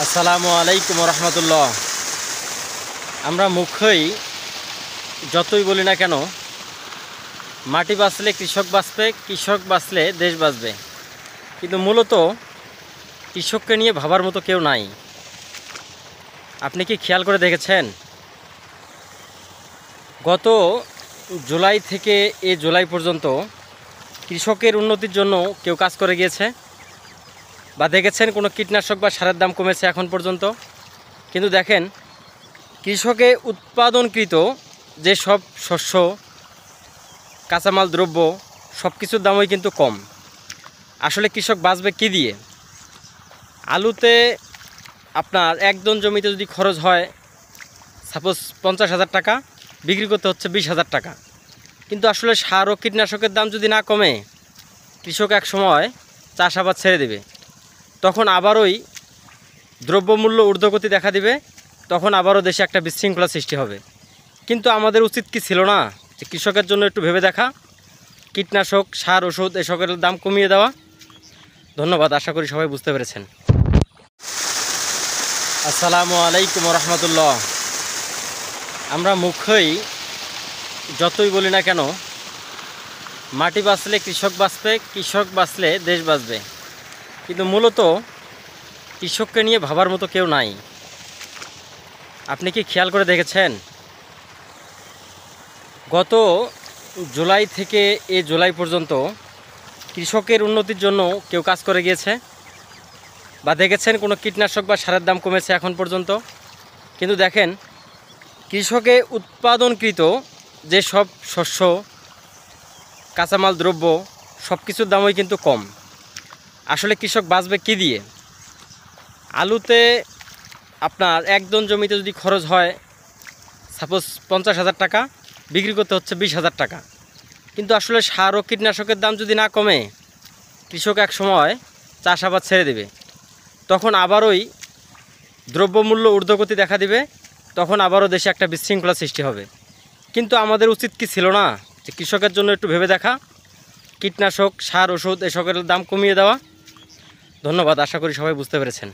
আসসালামু আলাইকুম রহমতুল্লাহ। আমরা মুখেই যতই বলি না কেন, মাটি বাঁচলে কৃষক বাঁচবে, কৃষক বাঁচলে দেশ বাঁচবে, কিন্তু মূলত কৃষককে নিয়ে ভাবার মতো কেউ নাই। আপনি কি খেয়াল করে দেখেছেন, গত জুলাই থেকে জুলাই পর্যন্ত কৃষকের উন্নতির জন্য কেউ কাজ করে গিয়েছে? বা দেখেছেন কোনো কীটনাশক বা সারের দাম কমেছে এখন পর্যন্ত? কিন্তু দেখেন, কৃষকে উৎপাদনকৃত যে সব শস্য, কাঁচামাল দ্রব্য, সব কিছুর দামই কিন্তু কম। আসলে কৃষক বাঁচবে কী দিয়ে? আলুতে আপনার একদম জমিতে যদি খরচ হয় সাপোজ 50,000 টাকা, বিক্রি করতে হচ্ছে 20,000 টাকা। কিন্তু আসলে সার ও কীটনাশকের দাম যদি না কমে, কৃষক এক সময় চাষাবাদ ছেড়ে দেবে। তখন আবারই দ্রব্যমূল্য ঊর্ধ্বগতি দেখা দিবে, তখন আবারও দেশে একটা বিশৃঙ্খলা সৃষ্টি হবে। কিন্তু আমাদের উচিত কি ছিল না যে কৃষকের জন্য একটু ভেবে দেখা, কীটনাশক, সার, ওষুধ এসবের দাম কমিয়ে দেওয়া? ধন্যবাদ, আশা করি সবাই বুঝতে পেরেছেন। আসসালামু আলাইকুম রহমতুল্লাহ। আমরা মুখেই যতই বলি না কেন, মাটি বাঁচলে কৃষক বাঁচবে, কৃষক বাঁচলে দেশ বাঁচবে, কিন্তু মূলত কৃষককে নিয়ে ভাবার মতো কেউ নাই। আপনি কি খেয়াল করে দেখেছেন, গত জুলাই থেকে জুলাই পর্যন্ত কৃষকের উন্নতির জন্য কেউ কাজ করে গিয়েছে? বা দেখেছেন কোনো কীটনাশক বা সারের দাম কমেছে এখন পর্যন্ত? কিন্তু দেখেন, কৃষকে উৎপাদনকৃত যে সব শস্য, কাঁচামাল দ্রব্য, সব কিছুর দামই কিন্তু কম। আসলে কৃষক বাঁচবে কী দিয়ে? আলুতে আপনার একদম জমিতে যদি খরচ হয় সাপোজ 50,000 টাকা, বিক্রি করতে হচ্ছে 20,000 টাকা। কিন্তু আসলে সার ও কীটনাশকের দাম যদি না কমে, কৃষক এক সময় চাষাবাদ ছেড়ে দেবে। তখন আবারই দ্রব্যমূল্য ঊর্ধ্বগতি দেখা দিবে, তখন আবারও দেশে একটা বিশৃঙ্খলা সৃষ্টি হবে। কিন্তু আমাদের উচিত কি ছিল না যে কৃষকের জন্য একটু ভেবে দেখা, কীটনাশক, সার, ওষুধ এসবের দাম কমিয়ে দেওয়া? ধন্যবাদ, আশা করি সবাই বুঝতে পেরেছেন।